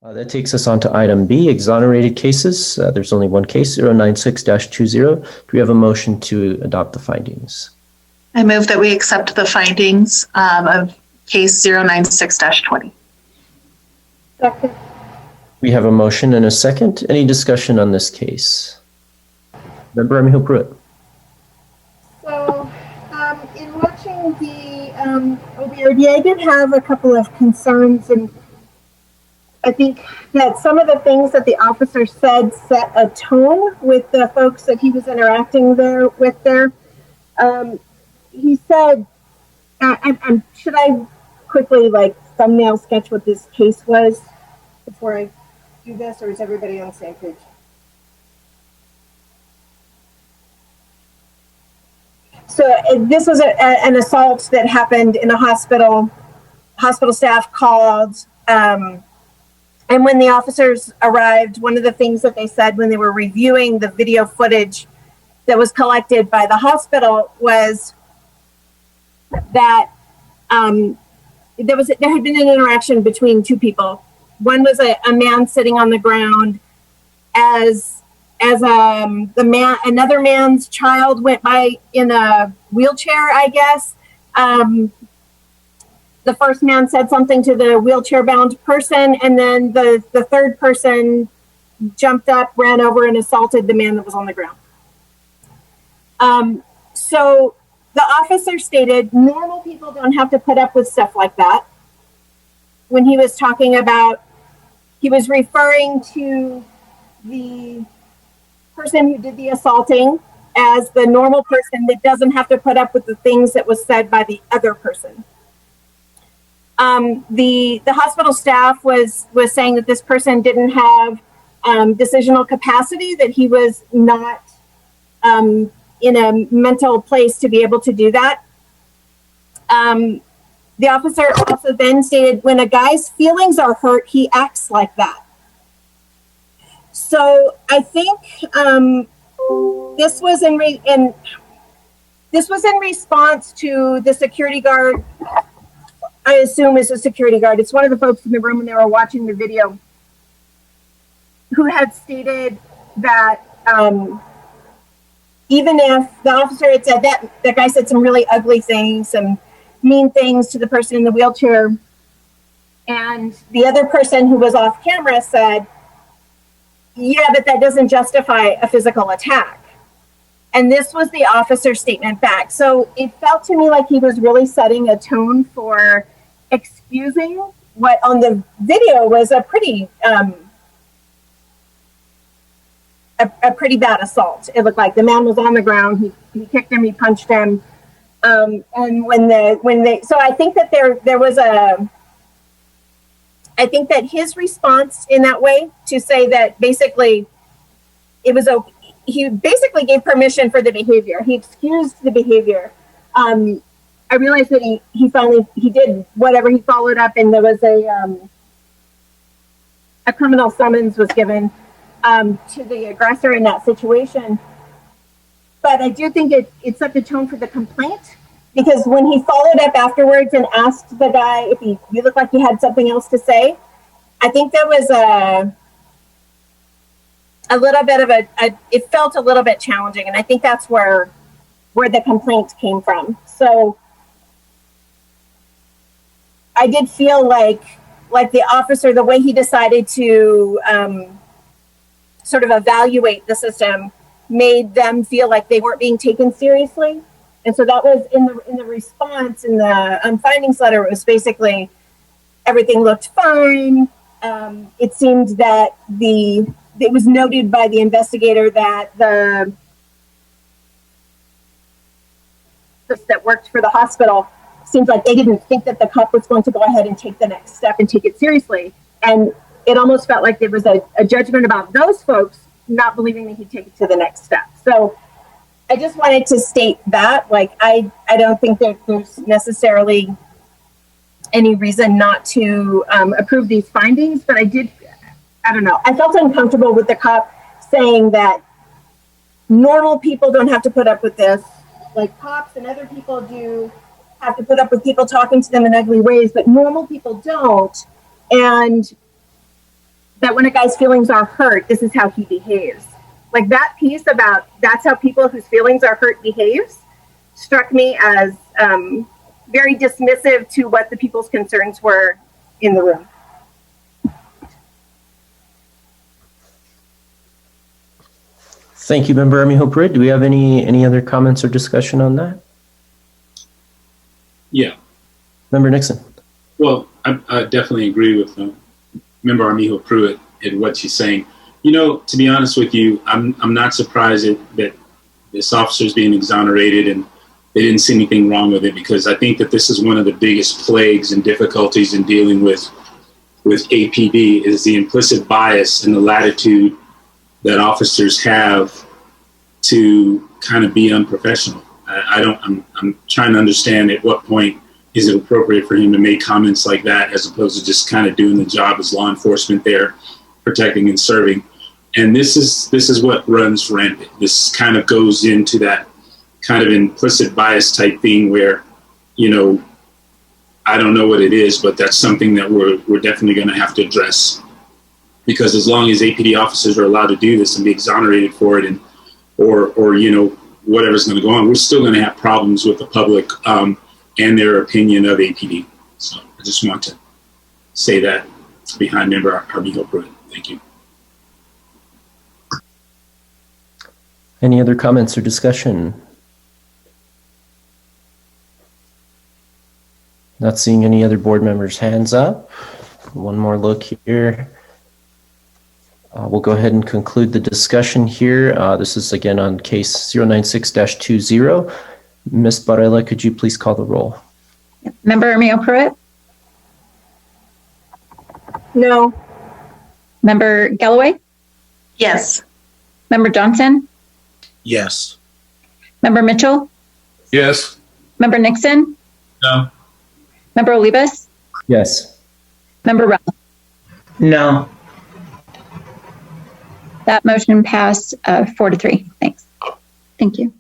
That takes us on to item B, exonerated cases. There's only one case, 096-20. Do we have a motion to adopt the findings? I move that we accept the findings of case 096-20. Second. We have a motion and a second. Any discussion on this case? Member Amiho Pruitt. So, in watching the OBRD, I did have a couple of concerns, and I think that some of the things that the officer said set a tone with the folks that he was interacting with there. He said, should I quickly thumbnail sketch what this case was before I do this, or is everybody on the same page? So this was an assault that happened in a hospital. Hospital staff called, and when the officers arrived, one of the things that they said when they were reviewing the video footage that was collected by the hospital was that there had been an interaction between two people. One was a man sitting on the ground as another man's child went by in a wheelchair, I guess. The first man said something to the wheelchair-bound person, and then the third person jumped up, ran over, and assaulted the man that was on the ground. So the officer stated normal people don't have to put up with stuff like that. When he was talking about, he was referring to the person who did the assaulting as the normal person that doesn't have to put up with the things that was said by the other person. The hospital staff was saying that this person didn't have decisional capacity, that he was not in a mental place to be able to do that. The officer also then stated, when a guy's feelings are hurt, he acts like that. So I think this was in response to the security guard. I assume is a security guard. It's one of the folks in the room when they were watching the video who had stated that even if the officer had said that guy said some really ugly things, some mean things to the person in the wheelchair, and the other person who was off camera said, yeah, but that doesn't justify a physical attack. And this was the officer's statement back. So it felt to me like he was really setting a tone for excusing what on the video was a pretty bad assault. It looked like the man was on the ground. He kicked him. He punched him. And so I think that there was I think that his response in that way to say that basically it was okay. He basically gave permission for the behavior. He excused the behavior. I realized that he finally did whatever. He followed up, and there was a criminal summons was given to the aggressor in that situation. But I do think it set the tone for the complaint, because when he followed up afterwards and asked the guy if you looked like he had something else to say, I think there was a little bit of it felt a little bit challenging, and I think that's where the complaint came from. So I did feel like the officer, the way he decided to sort of evaluate the system, made them feel like they weren't being taken seriously. And so that was in the response in the findings letter. It was basically everything looked fine. It seemed that it was noted by the investigator that that worked for the hospital seems like they didn't think that the cop was going to go ahead and take the next step and take it seriously. And it almost felt like there was a judgment about those folks not believing that he'd take it to the next step. So I just wanted to state that, I don't think that there's necessarily any reason not to approve these findings, but I don't know. I felt uncomfortable with the cop saying that normal people don't have to put up with this. Like cops and other people do have to put up with people talking to them in ugly ways, but normal people don't. And that when a guy's feelings are hurt, this is how he behaves. Like that piece about that's how people whose feelings are hurt behaves struck me as very dismissive to what the people's concerns were in the room. Thank you, Member Armijo Pruitt. Do we have any other comments or discussion on that? Yeah. Member Nixon. Well, I definitely agree with Member Armijo Pruitt and what she's saying. You know, to be honest with you, I'm not surprised that this officer is being exonerated and they didn't see anything wrong with it, because I think that this is one of the biggest plagues and difficulties in dealing with APD is the implicit bias and the latitude that officers have to kind of be unprofessional. I'm trying to understand at what point is it appropriate for him to make comments like that, as opposed to just kind of doing the job as law enforcement there, protecting and serving. And this is what runs rampant. This kind of goes into that kind of implicit bias type thing where, you know, I don't know what it is, but that's something that we're definitely going to have to address, because as long as APD officers are allowed to do this and be exonerated for it, and or you know, whatever's going to go on, we're still going to have problems with the public and their opinion of APD. So I just want to say that behind Member Armijo Pruitt. Thank you. Any other comments or discussion? Not seeing any other board members' hands up. One more look here. We'll go ahead and conclude the discussion here. This is again on case 096-20. Ms. Barela, could you please call the roll? Member Armijo Pruitt? No. Member Galloway? Yes. Member Johnson? Yes. Member Mitchell? Yes. Member Nixon? No. Member Olivas? Yes. Member Rell? No. That motion passed 4-3. Thanks. Thank you.